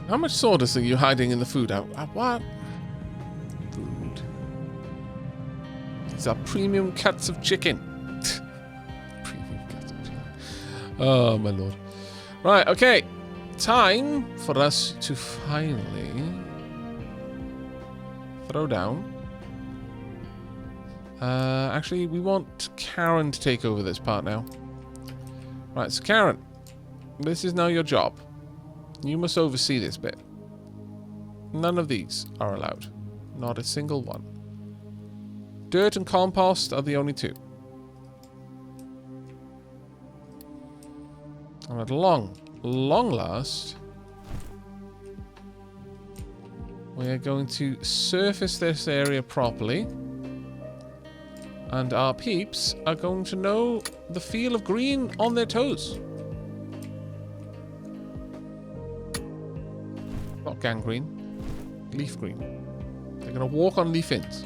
How much sawdust are you hiding in the food? What? Food. These are premium cuts of chicken. Premium cuts of chicken. Oh, my lord. Right, okay. Time for us to finally throw down. Actually, we want Karen to take over this part now. Right, so Karen, this is now your job. You must oversee this bit. None of these are allowed. Not a single one. Dirt and compost are the only two. And at long last, we are going to surface this area properly. And our peeps are going to know the feel of green on their toes. Not gangrene, leaf green. They're going to walk on leaf ins.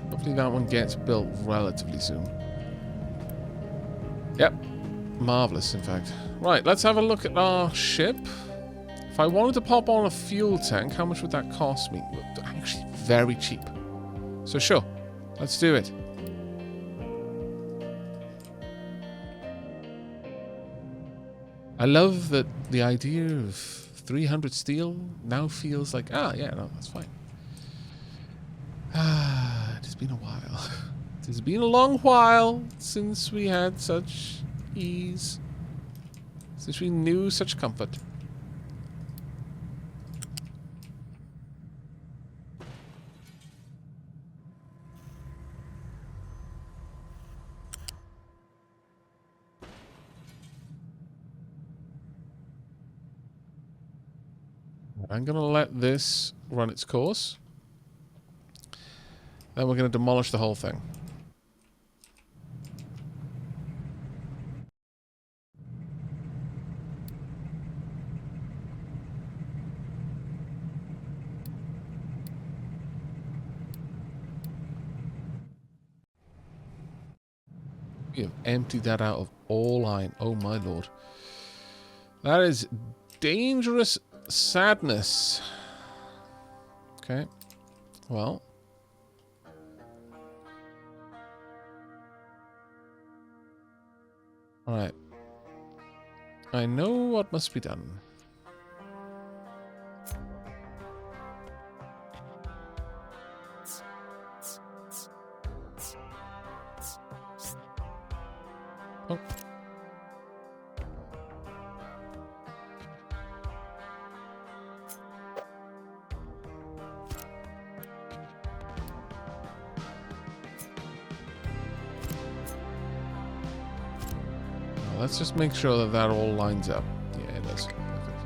Hopefully that one gets built relatively soon. Yep. Marvelous, in fact. Right, let's have a look at our ship. If I wanted to pop on a fuel tank, how much would that cost me? Actually, very cheap. So sure, let's do it. I love that the idea of 300 steel now feels like, yeah, no, that's fine. It has been a while. It has been a long while since we had such ease. Since we knew such comfort. I'm going to let this run its course. Then we're going to demolish the whole thing. We have emptied that out of all iron. Oh my lord. That is dangerous sadness. Okay. Well. Alright. I know what must be done. Oh. Let's just make sure that that all lines up. Yeah, it does. Perfect.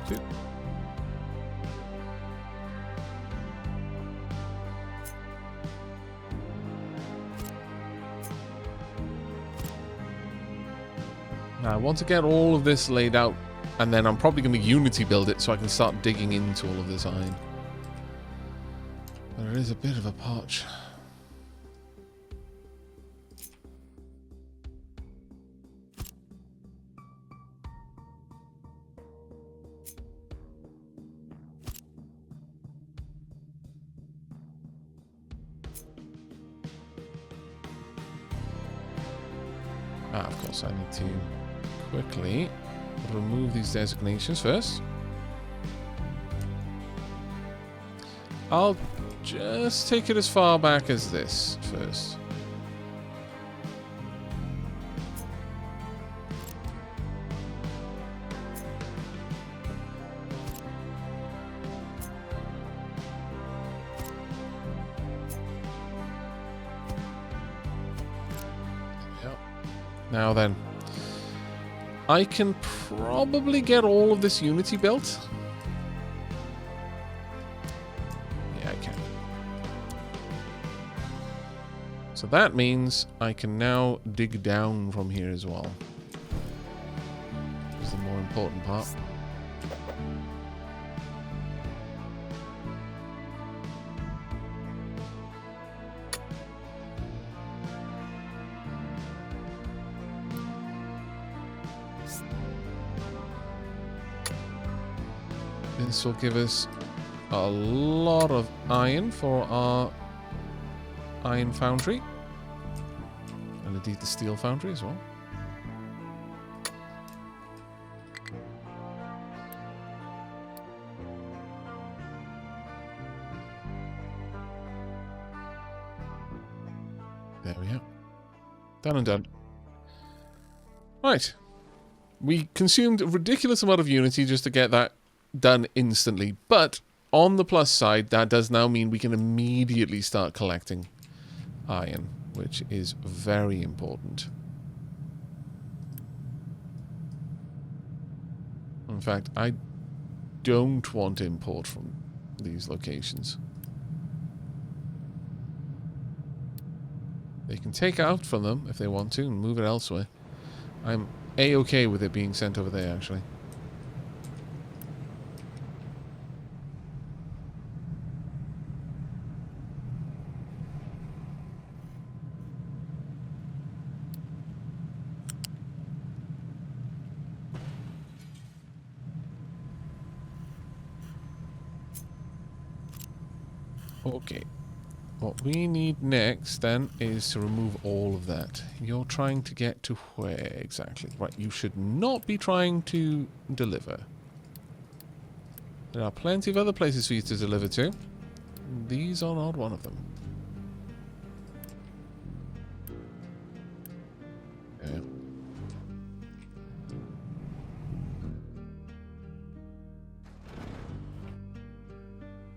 Two. Now, I want to get all of this laid out, and then I'm probably going to Unity build it so I can start digging into all of this iron. But it is a bit of a potch. Of course, I need to quickly remove these designations first. I'll just take it as far back as this first. Now then, I can probably get all of this unity built. Yeah, I can. So that means I can now dig down from here as well. This is the more important part. This will give us a lot of iron for our iron foundry. And indeed the steel foundry as well. There we are. Done and done. Right. We consumed a ridiculous amount of unity just to get that done instantly, but on the plus side, that does now mean we can immediately start collecting iron, which is very important. In fact, I don't want import from these locations. They can take out from them if they want to and move it elsewhere. I'm A-okay with it being sent over there, actually. Okay. What we need next, then, is to remove all of that. You're trying to get to where exactly? Right, you should not be trying to deliver. There are plenty of other places for you to deliver to. These are not one of them. Yeah.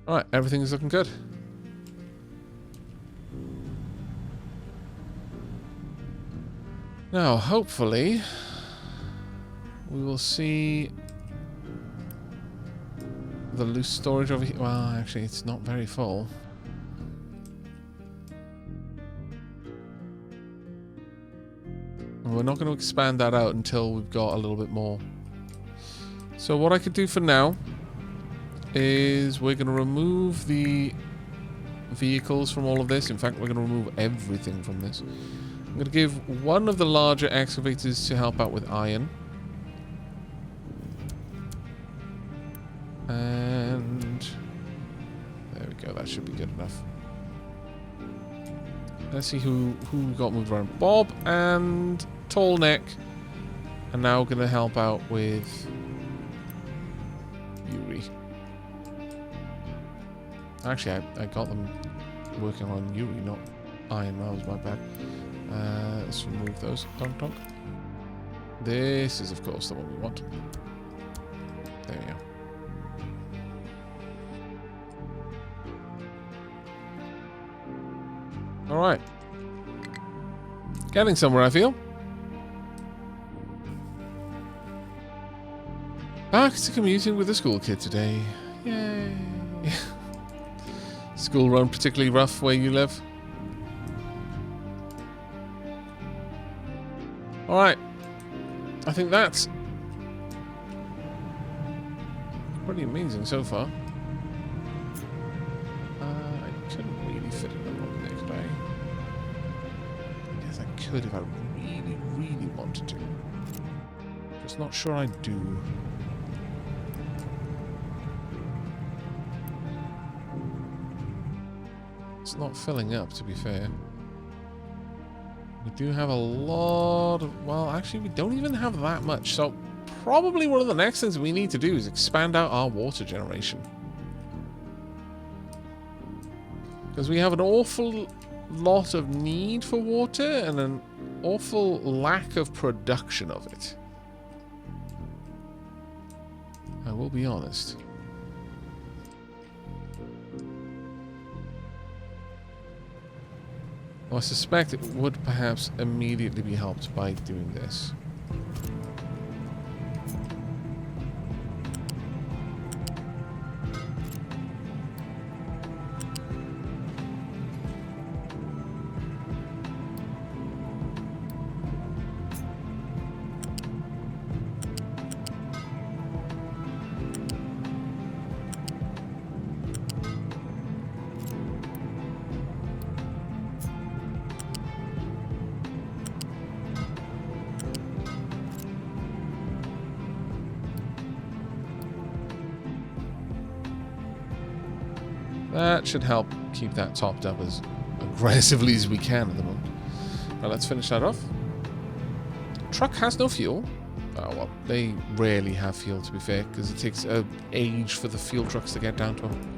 Alright, everything is looking good. Now, hopefully, we will see the loose storage over here. Well, actually, it's not very full. And we're not going to expand that out until we've got a little bit more. So what I could do for now is we're going to remove the vehicles from all of this. In fact, we're going to remove everything from this. I'm going to give one of the larger excavators to help out with iron. And there we go, that should be good enough. Let's see who got moved around. Bob and Tall Neck are now going to help out with Yuri. Actually, I got them working on Yuri, not iron. That was my bad. Let's remove those. Donk, donk. This is, of course, the one we want. There we go. Alright. Getting somewhere, I feel. Back to commuting with the school kid today. Yay. School run particularly rough where you live? Alright, I think that's pretty amazing so far. I couldn't really fit it along there, could I? I guess I could if I really, really wanted to. Just not sure I do. It's not filling up, to be fair. We do have a lot of... Well, actually, we don't even have that much. So, probably one of the next things we need to do is expand out our water generation. Because we have an awful lot of need for water and an awful lack of production of it. I will be honest. I suspect it would perhaps immediately be helped by doing this. That should help keep that topped up as aggressively as we can at the moment. Right, let's finish that off. Truck has no fuel. Oh, well, they rarely have fuel, to be fair, because it takes an age for the fuel trucks to get down to them.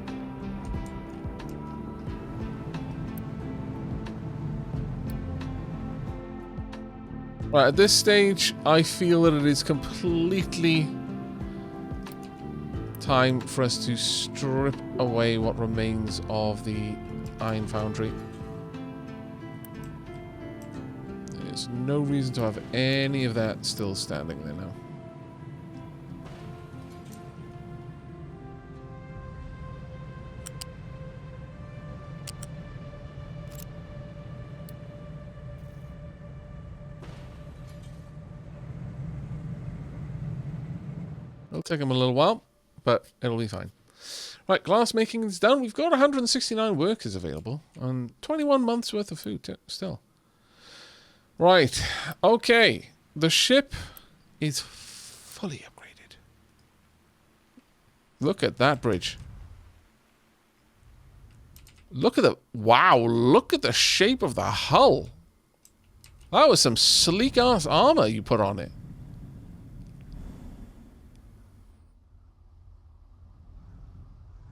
Right, at this stage, I feel that it is completely time for us to strip away what remains of the iron foundry. There's no reason to have any of that still standing there now. It'll take them a little while, but it'll be fine. Right, glass making is done. We've got 169 workers available and 21 months worth of food still. Right, okay. The ship is fully upgraded. Look at that bridge. Look at the... Wow, look at the shape of the hull. That was some sleek-ass armor you put on it.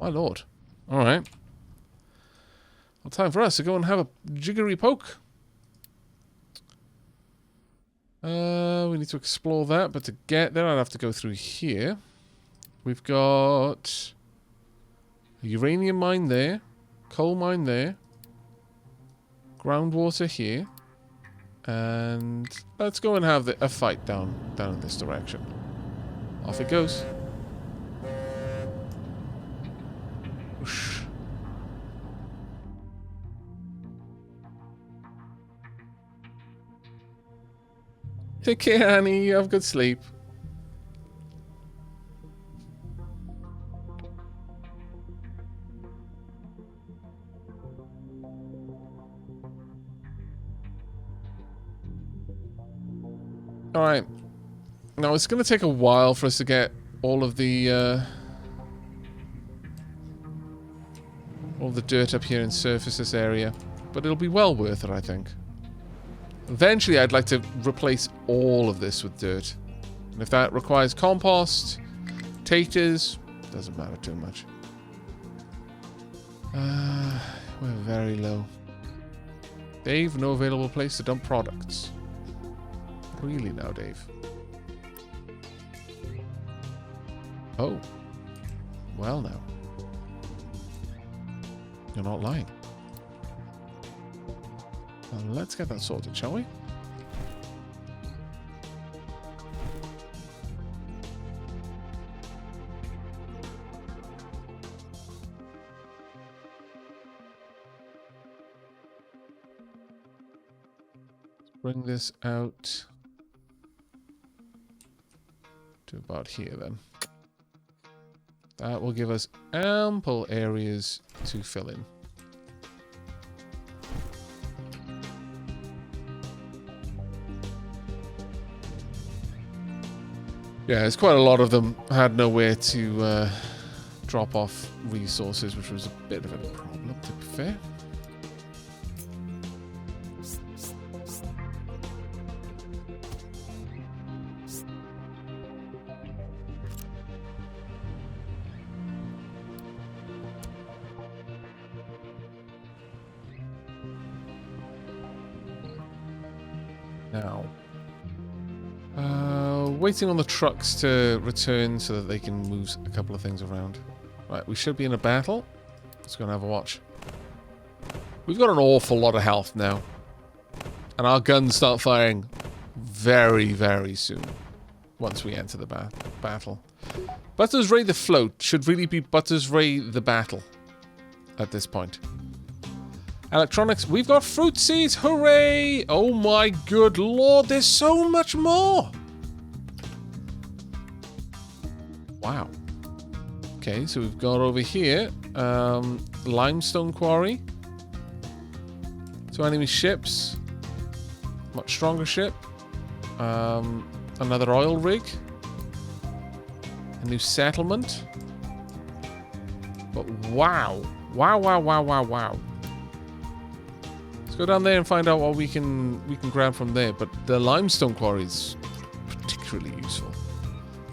My lord. Alright. Well, time for us to go and have a jiggery poke. We need to explore that, but to get there I'd have to go through here. We've got a uranium mine there, coal mine there, groundwater here, and let's go and have a fight down in this direction. Off it goes. Whoosh. Take care, honey. You have good sleep. Alright. Now, it's going to take a while for us to get all of the dirt up here and surface this area. But it'll be well worth it, I think. Eventually, I'd like to replace all of this with dirt. And if that requires compost, taters, doesn't matter too much. We're very low. Dave, no available place to dump products. Really now, Dave? Oh. Well now. You're not lying. Well, let's get that sorted, shall we? Let's bring this out to about here then. That will give us ample areas to fill in. Yeah, there's quite a lot of them had nowhere to drop off resources, which was a bit of a problem, to be fair. Now, waiting on the trucks to return so that they can move a couple of things around. Right, we should be in a battle. Let's go and have a watch. We've got an awful lot of health now. And our guns start firing very, very soon. Once we enter the battle. Butters Ray the Float should really be Butters Ray the Battle. At this point. Electronics, we've got fruit seeds, hooray! Oh my good lord, there's so much more! Wow. Okay, so we've got over here, limestone quarry. 2 enemy ships. Much stronger ship. Another oil rig. A new settlement. But wow. Wow, wow, wow, wow, wow. Let's go down there and find out what we can grab from there. But the limestone quarry is particularly useful.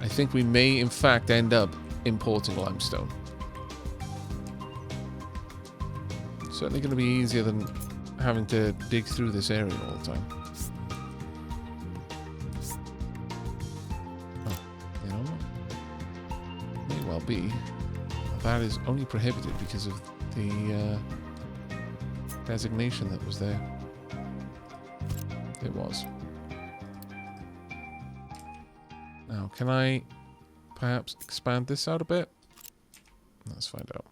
I think we may, in fact, end up importing limestone. Certainly going to be easier than having to dig through this area all the time. Oh, you know what? May well be. That is only prohibited because of the designation that was there. It was. Now, can I perhaps expand this out a bit? Let's find out.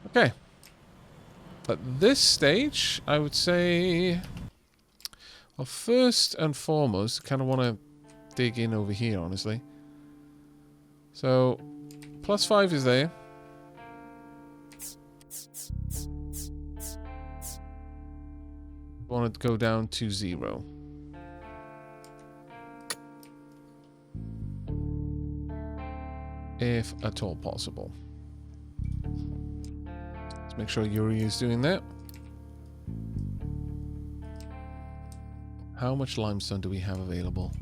Okay. At this stage, I would say... Well, first and foremost, I kind of want to dig in over here, honestly. So, +5 is there. I want to go down to 0. If at all possible. Let's make sure Yuri is doing that. How much limestone do we have available?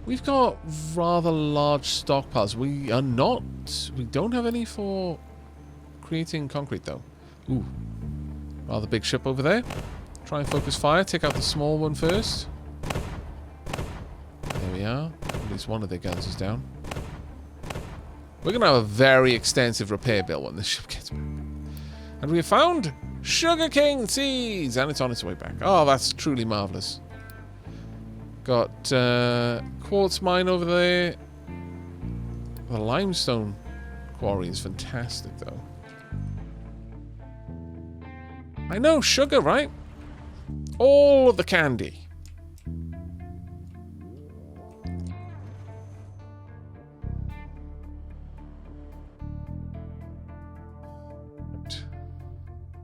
We've got rather large stockpiles. We don't have any for creating concrete though. Ooh. Rather big ship over there. Try and focus fire. Take out the small one first. There we are. At least one of their guns is down. We're going to have a very extensive repair bill when this ship gets back. And we have found sugarcane seeds! And it's on its way back. Oh, that's truly marvellous. Got quartz mine over there. The limestone quarry is fantastic, though. I know, sugar, right? All of the candy.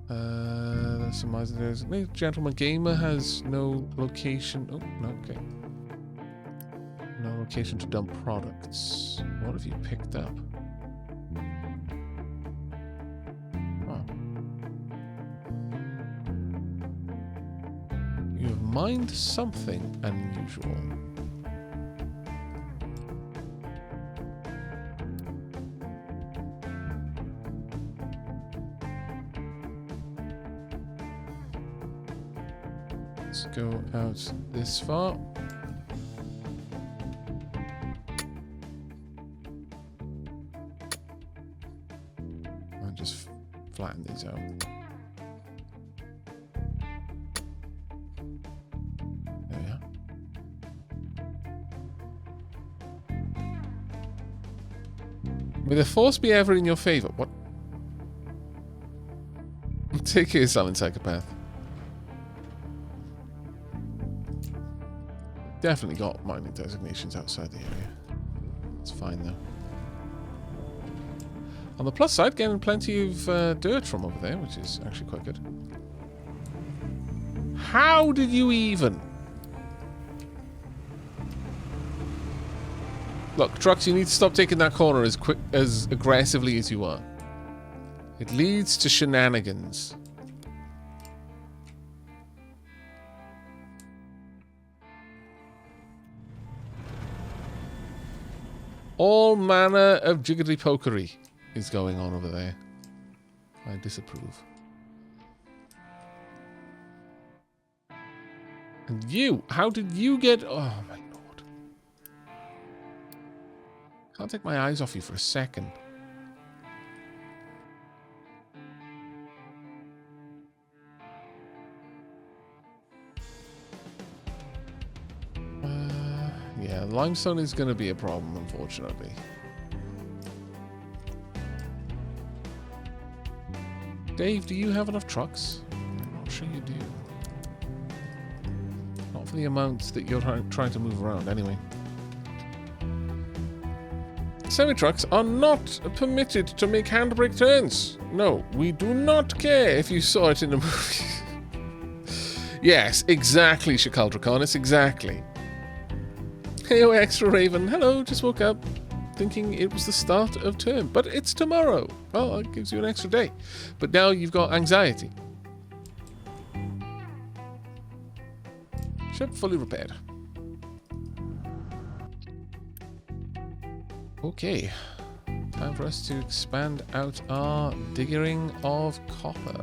There's some there's Gentleman Gamer has no location. Oh, no, okay. No location to dump products. What have you picked up? Oh. You have mined something unusual. Let's go out this far. I'll just flatten these out. There we are. May the force be ever in your favor. What? Take care, silent psychopath. Definitely got mining designations outside the area. It's fine though. On the plus side, getting plenty of dirt from over there, which is actually quite good. How did you even? Look, trucks, you need to stop taking that corner as aggressively as you are. It leads to shenanigans. All manner of jiggly-pokery is going on over there. I disapprove. And you, how did you get... Oh, my lord. Can't take my eyes off you for a second. Yeah, limestone is going to be a problem, unfortunately. Dave, do you have enough trucks? I'm not sure you do. Not for the amounts that you're trying to move around, anyway. Semi-trucks are not permitted to make handbrake turns. No, we do not care if you saw it in the movie. Yes, exactly, Shakal Draconis, exactly. Hey, oh, Extra Raven. Hello, just woke up thinking it was the start of term, but it's tomorrow. Well, it gives you an extra day. But now you've got anxiety. Ship fully repaired. Okay. Time for us to expand out our diggering of copper.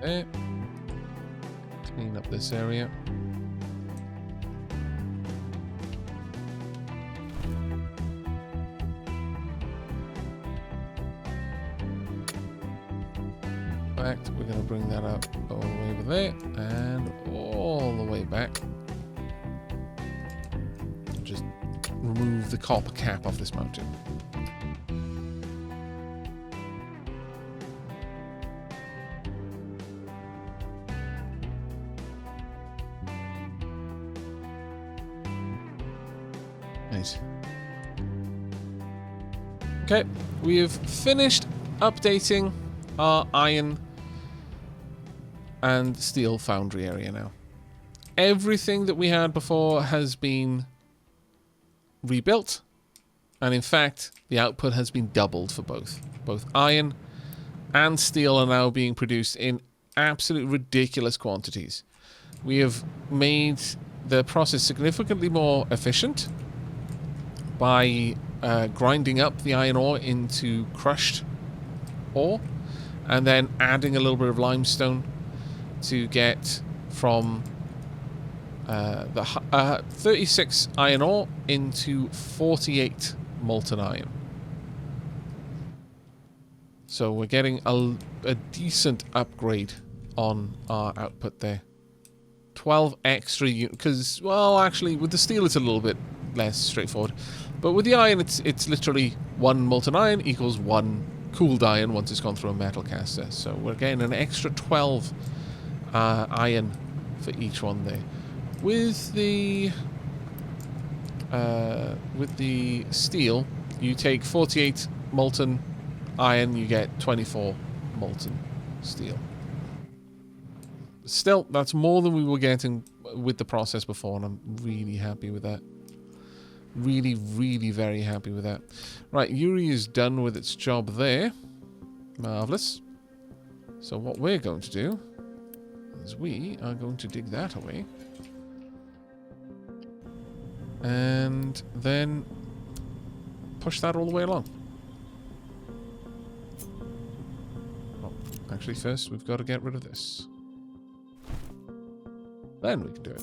Okay. Clean up this area. In fact, we're going to bring that up all the way over there and all the way back. Just remove the copper cap off this mountain. Nice. Okay, we have finished updating our iron and steel foundry area now. Everything that we had before has been rebuilt, and in fact the output has been doubled for both. Both iron and steel are now being produced in absolute ridiculous quantities. We have made the process significantly more efficient by grinding up the iron ore into crushed ore and then adding a little bit of limestone to get from the 36 iron ore into 48 molten iron. So we're getting a decent upgrade on our output there. 12 extra units, because, well, actually with the steel it's a little bit less straightforward, but with the iron it's literally 1 molten iron equals 1 cooled iron once it's gone through a metal caster. So we're getting an extra 12 iron for each one there. With the steel, you take 48 molten iron, you get 24 molten steel. Still, that's more than we were getting with the process before, and I'm really happy with that. Really, really very happy with that. Right, Yuri is done with its job there. Marvellous. So what we're going to do is we are going to dig that away. And then push that all the way along. Oh, actually first we've got to get rid of this. Then we can do it.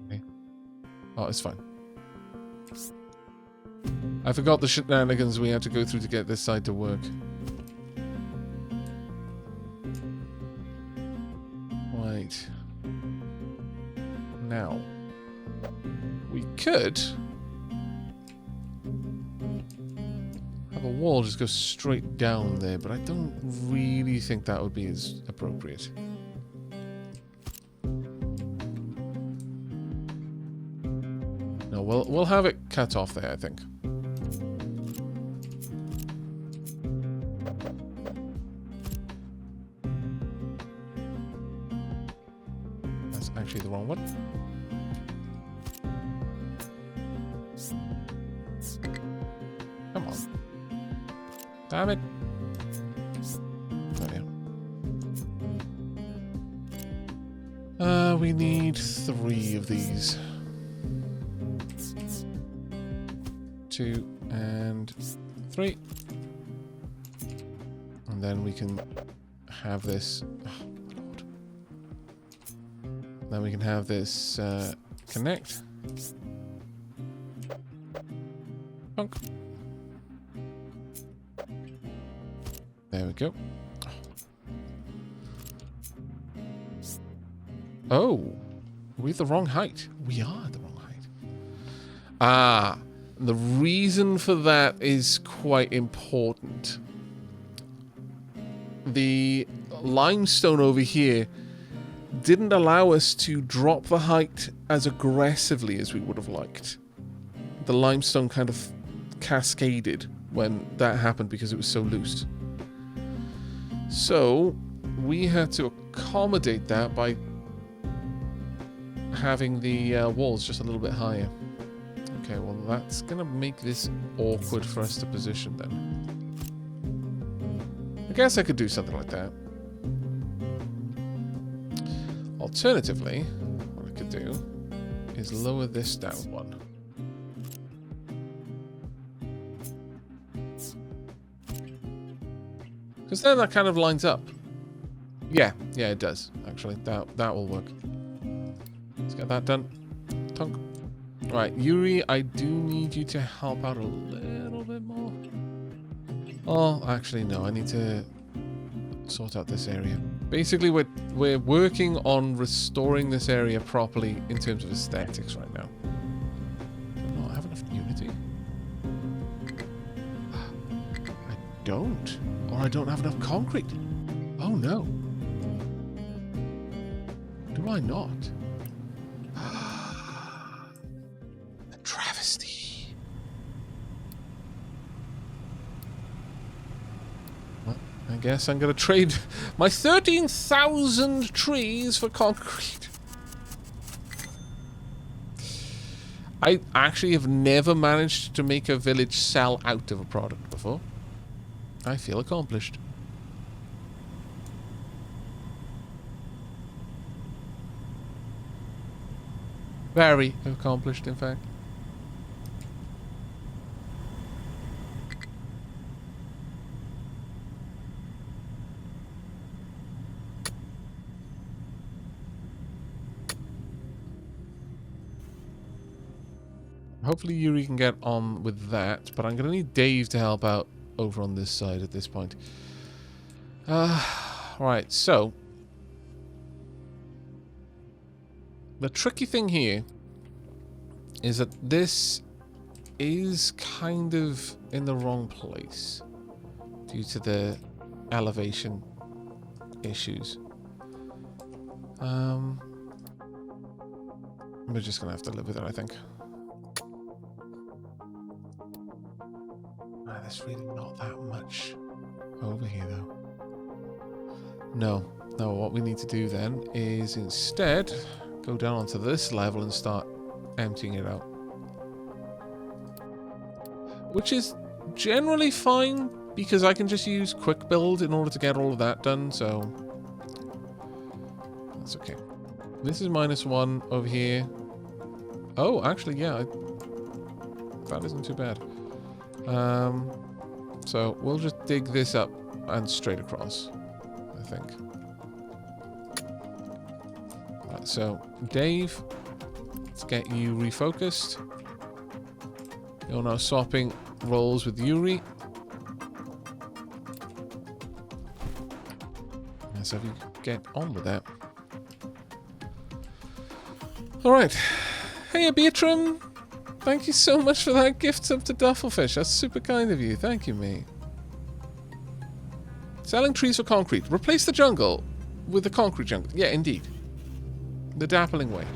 Okay. Oh, it's fine. I forgot the shenanigans we had to go through to get this side to work. Right. Now, we could have a wall just go straight down there, but I don't really think that would be as appropriate. No, we'll have it cut off there, I think. That's actually the wrong one. Come on. Damn it. Oh, yeah. We need 3 of these. 2 and 3. And then we can have this. Oh, my lord. Then we can have this connect. Punk. There we go. Oh, we're the wrong height. We are the wrong height. Ah, the reason for that is quite important. The limestone over here didn't allow us to drop the height as aggressively as we would have liked. The limestone kind of cascaded when that happened because it was so loose. So we had to accommodate that by having the walls just a little bit higher. Okay, well that's going to make this awkward for us to position then. I guess I could do something like that. Alternatively, what I could do is lower this down one. Because then that kind of lines up. Yeah, it does, actually. That will work. Let's get that done. Tonk. Right, Yuri, I do need you to help out a little bit more. Oh, actually, no. I need to sort out this area. Basically, we're working on restoring this area properly in terms of aesthetics right now. Do I not have enough unity? I don't. Or I don't have enough concrete. Oh, no. Do I not? A travesty. Well, I guess I'm going to trade my 13,000 trees for concrete. I actually have never managed to make a village sell out of a product before. I feel accomplished. Very accomplished, in fact. Hopefully Yuri can get on with that, but I'm going to need Dave to help out over on this side at this point. Right, so the tricky thing here is that this is kind of in the wrong place due to the elevation issues. We're just gonna have to live with it, I think. There's really not that much over here, though. No, what we need to do then is instead go down onto this level and start emptying it out. Which is generally fine, because I can just use quick build in order to get all of that done, so that's okay. This is -1 over here. Oh, actually, yeah, that isn't too bad. So we'll just dig this up and straight across, I think. Right, so Dave, let's get you refocused. You're now swapping roles with Yuri. So you get on with that. All right. Hey, Beatram. Thank you so much for that gift up to Duffelfish. That's super kind of you. Thank you, mate. Selling trees for concrete. Replace the jungle with the concrete jungle. Yeah, indeed. The dappling way.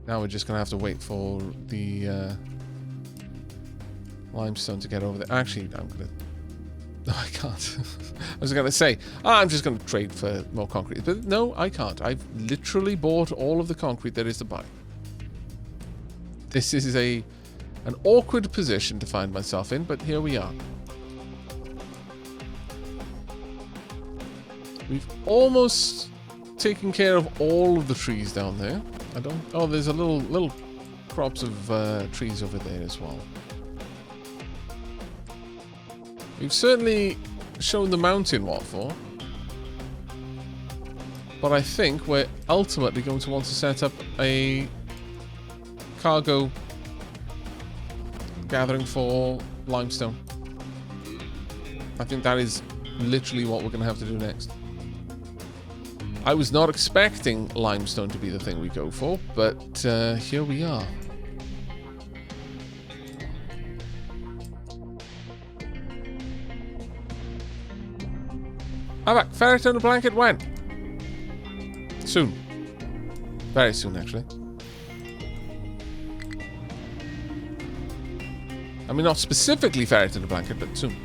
Now we're just going to have to wait for the limestone to get over there. Actually, I'm going to... No, I can't. I was going to say, I'm just going to trade for more concrete. But no, I can't. I've literally bought all of the concrete there is to buy. This is an awkward position to find myself in, but here we are. We've almost taken care of all of the trees down there. Oh, there's a little crops of trees over there as well. We've certainly shown the mountain what for. But I think we're ultimately going to want to set up a cargo gathering for limestone. I think that is literally what we're going to have to do next. I was not expecting limestone to be the thing we go for, but here we Aavak, ferret in a blanket when? Soon. Very soon, actually. I mean, not specifically ferret in a blanket, but soon.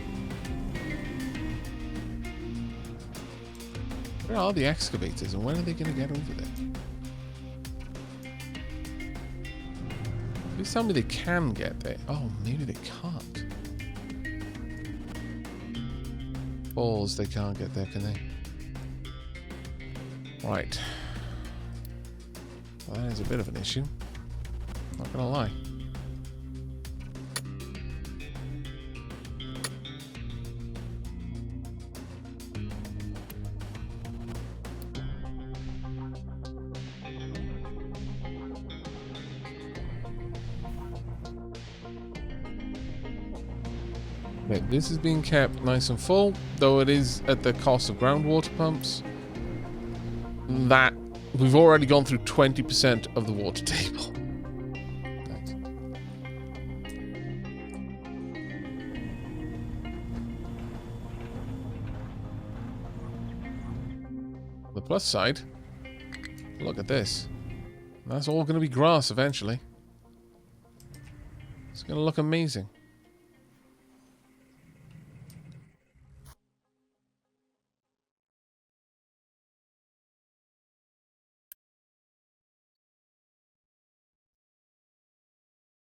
Where are the excavators, and when are they going to get over there? Please tell me they can get there. Oh, maybe they can't. Balls, they can't get there, can they? Right. Well, that is a bit of an issue. Not gonna lie. Okay, this is being kept nice and full, though it is at the cost of groundwater pumps. That we've already gone through 20% of the water table. Thanks. On the plus side, look at this. That's all going to be grass eventually. It's going to look amazing.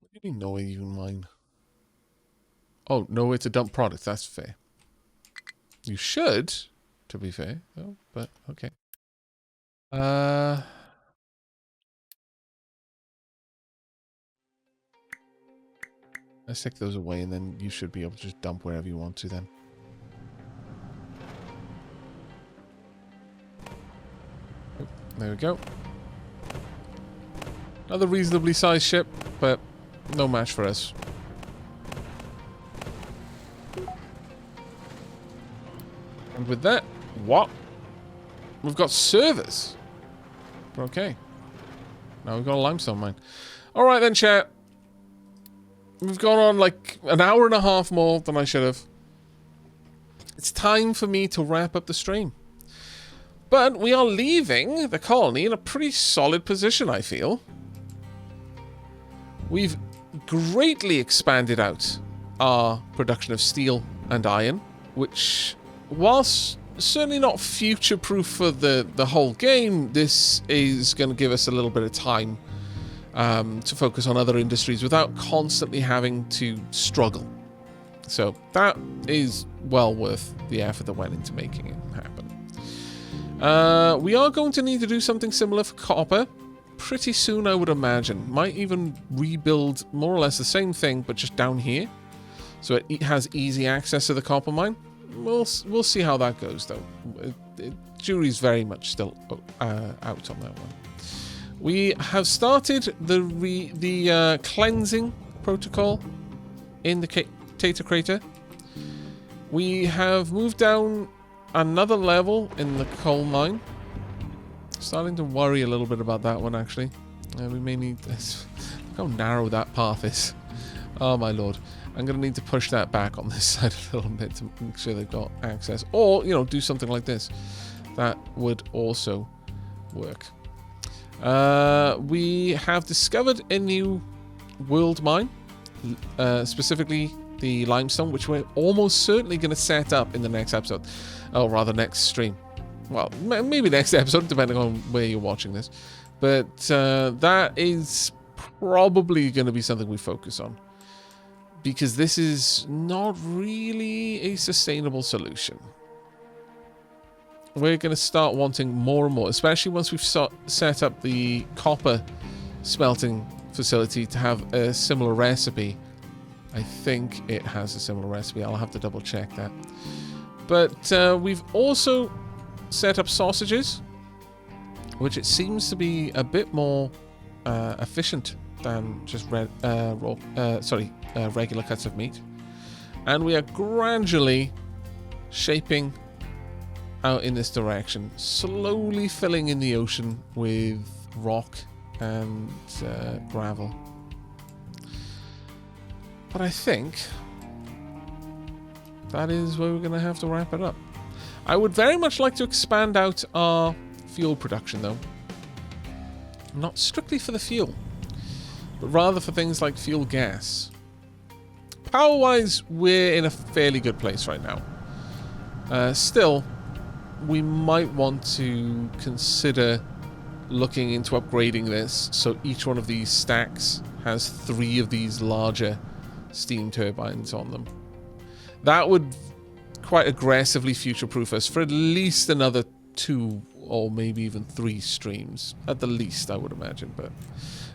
What do you mean, no even mine? Oh, no, it's a dump product. That's fair. You should, to be fair. Oh, but okay. Let's take those away, and then you should be able to just dump wherever you want to then. Oh, there we go. Another reasonably sized ship, but no match for us. And with that, what? We've got servers. Okay. Now we've got a limestone mine. Alright then, chat. We've gone on like an hour and a half more than I should have. It's time for me to wrap up the stream. But we are leaving the colony in a pretty solid position, I feel. We've greatly expanded out our production of steel and iron, which, whilst certainly not future-proof for the whole game, this is going to give us a little bit of time to focus on other industries without constantly having to struggle. So that is well worth the effort that went into making it happen. We are going to need to do something similar for copper pretty soon, I would imagine. Might even rebuild more or less the same thing, but just down here, so it has easy access to the copper mine. We'll see how that goes, though. Jury's very much still out on that one. We have started the cleansing protocol in the Tater Crater. We have moved down another level in the coal mine. Starting to worry a little bit about that one, actually. We may need this. Look how narrow that path is. Oh my lord. I'm going to need to push that back on this side a little bit to make sure they've got access. Or, you know, do something like this. That would also work. We have discovered a new world mine. Specifically the limestone, which we're almost certainly going to set up in the next episode. Or rather, next stream. Well, maybe next episode, depending on where you're watching this. But that is probably going to be something we focus on. Because this is not really a sustainable solution. We're going to start wanting more and more, especially once we've set up the copper smelting facility to have a similar recipe. I think it has a similar recipe. I'll have to double check that. But we've also set up sausages, which it seems to be a bit more efficient than just regular cuts of meat. And we are gradually shaping out in this direction, slowly filling in the ocean with rock and gravel. But I think that is where we're going to have to wrap it up. I would very much like to expand out our fuel production, though. Not strictly for the fuel, but rather for things like fuel gas. Power-wise, we're in a fairly good place right now. Still, we might want to consider looking into upgrading this so each one of these stacks has 3 of these larger steam turbines on them. That would quite aggressively future-proof us for at least another 2 or maybe even 3 streams. At the least, I would imagine, but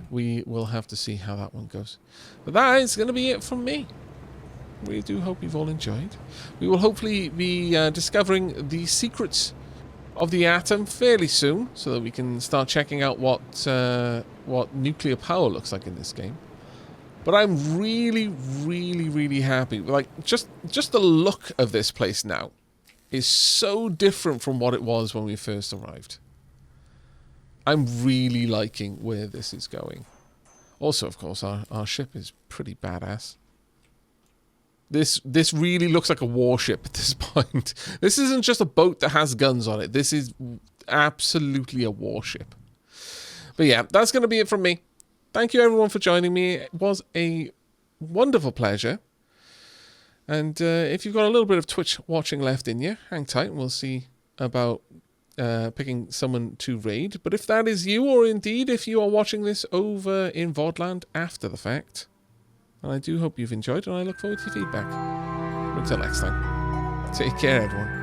we will have to see how that one goes. But that is going to be it from me. We do hope you've all enjoyed. We will hopefully be discovering the secrets of the atom fairly soon, so that we can start checking out what nuclear power looks like in this game. But I'm really, really, really happy. Like, just the look of this place now is so different from what it was when we first arrived. I'm really liking where this is going. Also, of course, our ship is pretty badass. This really looks like a warship at this point. This isn't just a boat that has guns on it. This is absolutely a warship. But yeah, that's going to be it from me. Thank you everyone for joining me. It was a wonderful pleasure. And if you've got a little bit of Twitch watching left in you, hang tight and we'll see about picking someone to raid. But if that is you, or indeed if you are watching this over in VODland after the fact, and I do hope you've enjoyed, and I look forward to your feedback. Until next time, take care everyone.